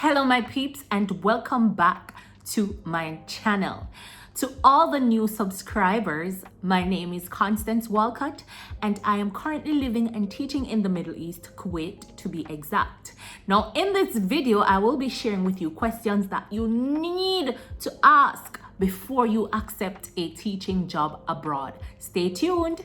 Hello my peeps and welcome back to my channel. To all the new subscribers, my name is Constance Walcott and I am currently living and teaching in the Middle East, Kuwait to be exact. Now in this video, I will be sharing with you questions that you need to ask before you accept a teaching job abroad. Stay tuned.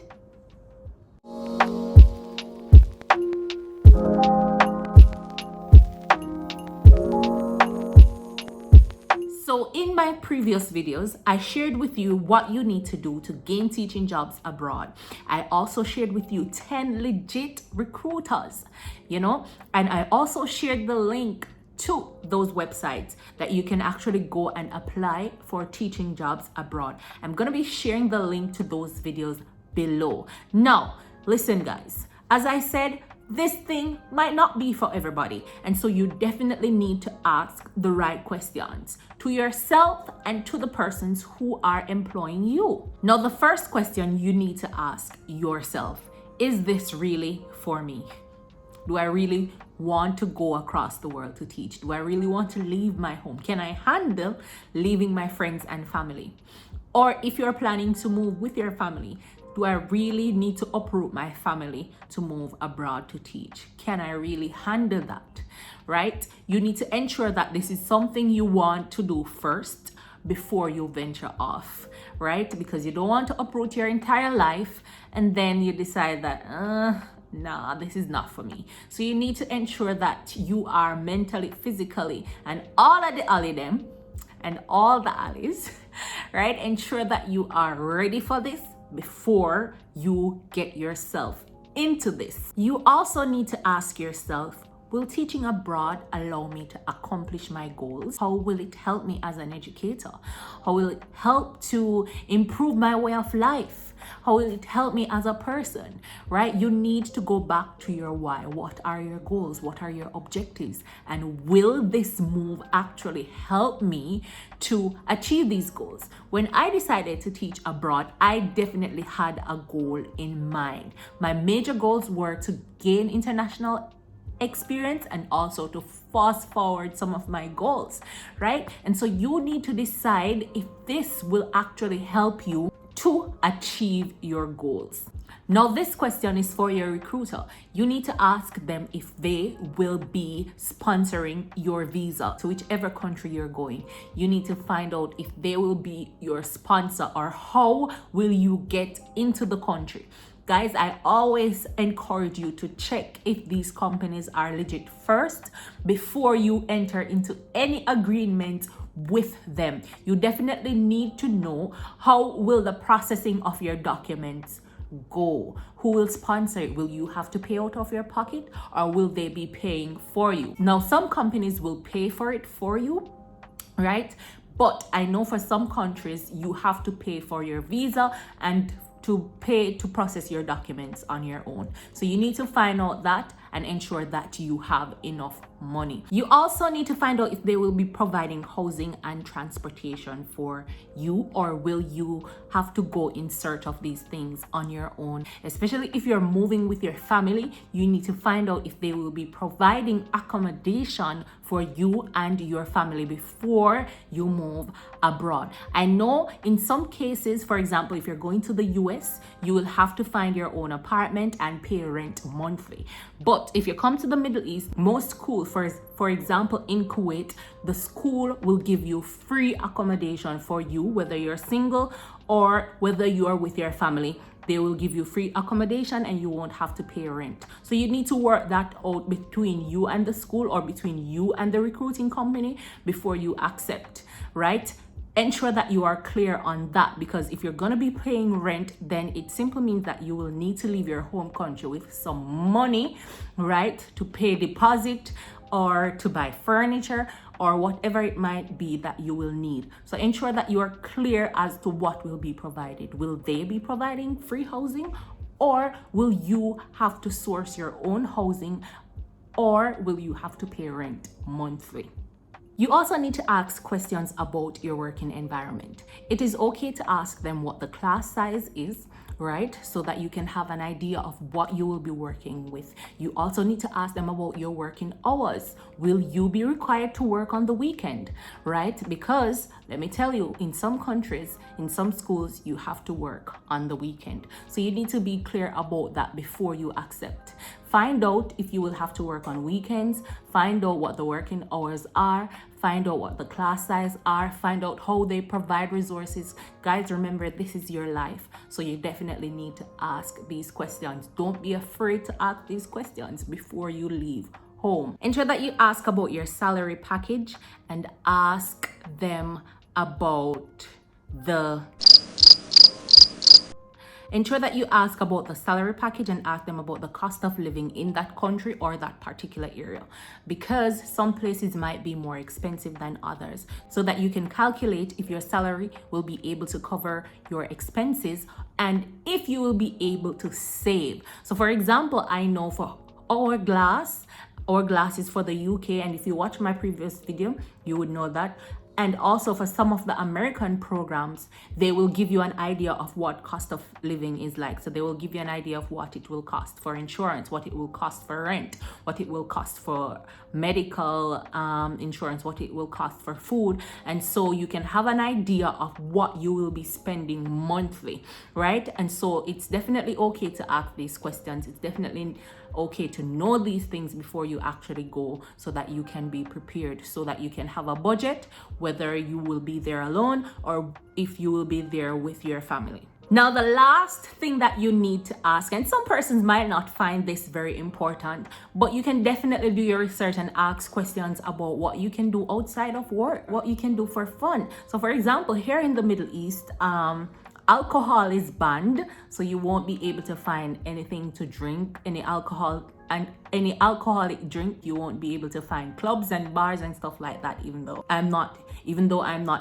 So in my previous videos, I shared with you what you need to do to gain teaching jobs abroad. I also shared with you 10 legit recruiters, and I also shared the link to those websites that you can actually go and apply for teaching jobs abroad. I'm going to be sharing the link to those videos below. Now, listen guys, as I said, this thing might not be for everybody. And so you definitely need to ask the right questions to yourself and to the persons who are employing you. Now, the first question you need to ask yourself, is this really for me? Do I really want to go across the world to teach? Do I really want to leave my home? Can I handle leaving my friends and family? Or if you're planning to move with your family, do I really need to uproot my family to move abroad to teach? Can I really handle that, right? You need to ensure that this is something you want to do first before you venture off, right? Because you don't want to uproot your entire life and then you decide that, nah, this is not for me. So you need to ensure that you are mentally, physically, and all of the them and all the allies, right? Ensure that you are ready for this before you get yourself into this. You also need to ask yourself, will teaching abroad allow me to accomplish my goals? How will it help me as an educator? How will it help to improve my way of life? How will it help me as a person, right? You need to go back to your why. What are your goals? What are your objectives? And will this move actually help me to achieve these goals? When I decided to teach abroad, I definitely had a goal in mind. My major goals were to gain international experience and also to fast forward some of my goals, right? And so you need to decide if this will actually help you to achieve your goals. Now, this question is for your recruiter. You need to ask them if they will be sponsoring your visa to whichever country you're going. You need to find out if they will be your sponsor or how will you get into the country. Guys, I always encourage you to check if these companies are legit first before you enter into any agreement with them. You definitely need to know how will the processing of your documents go. Who will sponsor it? Will you have to pay out of your pocket or will they be paying for you? Now, some companies will pay for it for you, right? But I know for some countries you have to pay for your visa and to pay to process your documents on your own. So you need to find out that and ensure that you have enough money. You also need to find out if they will be providing housing and transportation for you, or will you have to go in search of these things on your own. Especially if you're moving with your family, you need to find out if they will be providing accommodation for you and your family before you move abroad. I know in some cases, for example, if you're going to the US, you will have to find your own apartment and pay rent monthly. But if you come to the Middle East, most schools, for example, in Kuwait, the school will give you free accommodation for you, whether you're single or whether you are with your family. They will give you free accommodation and you won't have to pay rent. So you need to work that out between you and the school or between you and the recruiting company before you accept, right? Ensure that you are clear on that, because if you're going to be paying rent, then it simply means that you will need to leave your home country with some money, right, to pay deposit or to buy furniture or whatever it might be that you will need. So ensure that you are clear as to what will be provided. Will they be providing free housing, or will you have to source your own housing, or will you have to pay rent monthly? You also need to ask questions about your working environment. It is okay to ask them what the class size is, right? So that you can have an idea of what you will be working with. You also need to ask them about your working hours. Will you be required to work on the weekend, right? Because let me tell you, in some countries, in some schools, you have to work on the weekend. So you need to be clear about that before you accept. Find out if you will have to work on weekends, find out what the working hours are, find out what the class size are, find out how they provide resources. Guys, remember, this is your life. So you definitely need to ask these questions. Don't be afraid to ask these questions before you leave home. Ensure that you ask about your salary package and ask them about the Ensure that you ask about the salary package and ask them about the cost of living in that country or that particular area, because some places might be more expensive than others, so that you can calculate if your salary will be able to cover your expenses and if you will be able to save. So for example, I know for Hourglass is for the UK, and if you watch my previous video, you would know that. And also for some of the American programs, they will give you an idea of what cost of living is like. So they will give you an idea of what it will cost for insurance, what it will cost for rent, what it will cost for medical insurance, what it will cost for food. And so you can have an idea of what you will be spending monthly, right? And so it's definitely okay to ask these questions. It's definitely okay to know these things before you actually go, so that you can be prepared, so that you can have a budget, whether you will be there alone or if you will be there with your family. Now, the last thing that you need to ask, and some persons might not find this very important, but you can definitely do your research and ask questions about what you can do outside of work, what you can do for fun. So for example, here in the Middle East, alcohol is banned, so you won't be able to find anything to drink, any alcoholic drink. You won't be able to find clubs and bars and stuff like that, even though I'm not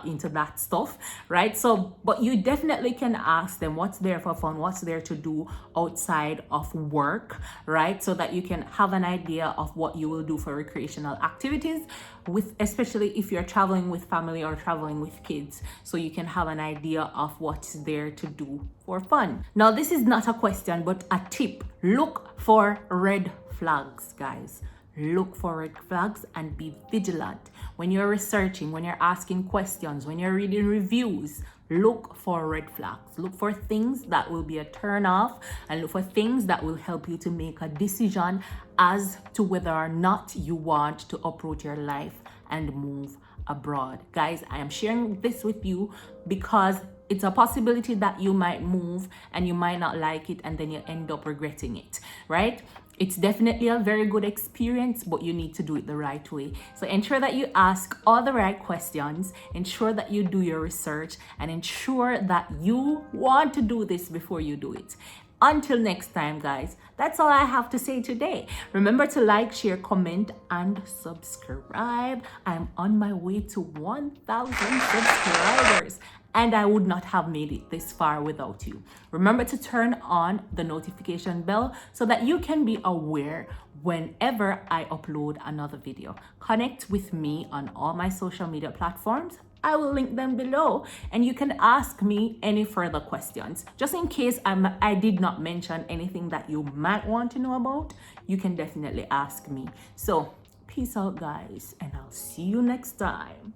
into that stuff, right? So, but you definitely can ask them what's there for fun, what's there to do outside of work, right? So that you can have an idea of what you will do for recreational activities, with especially if you're traveling with family or traveling with kids, so you can have an idea of what's there to do for fun. Now, this is not a question, but a tip. Look for red flags, guys. Look for red flags and be vigilant. When you're researching, when you're asking questions, when you're reading reviews, look for red flags. Look for things that will be a turn off, and look for things that will help you to make a decision as to whether or not you want to uproot your life and move abroad. Guys, I am sharing this with you because it's a possibility that you might move and you might not like it, and then you end up regretting it, right? It's definitely a very good experience, but you need to do it the right way. So ensure that you ask all the right questions, ensure that you do your research, and ensure that you want to do this before you do it. Until next time, guys, that's all I have to say today. Remember to like, share, comment, and subscribe. I'm on my way to 1,000 subscribers, and I would not have made it this far without you. Remember to turn on the notification bell so that you can be aware whenever I upload another video. Connect with me on all my social media platforms. I will link them below, and you can ask me any further questions. Just in case I did not mention anything that you might want to know about, you can definitely ask me. So peace out, guys, and I'll see you next time.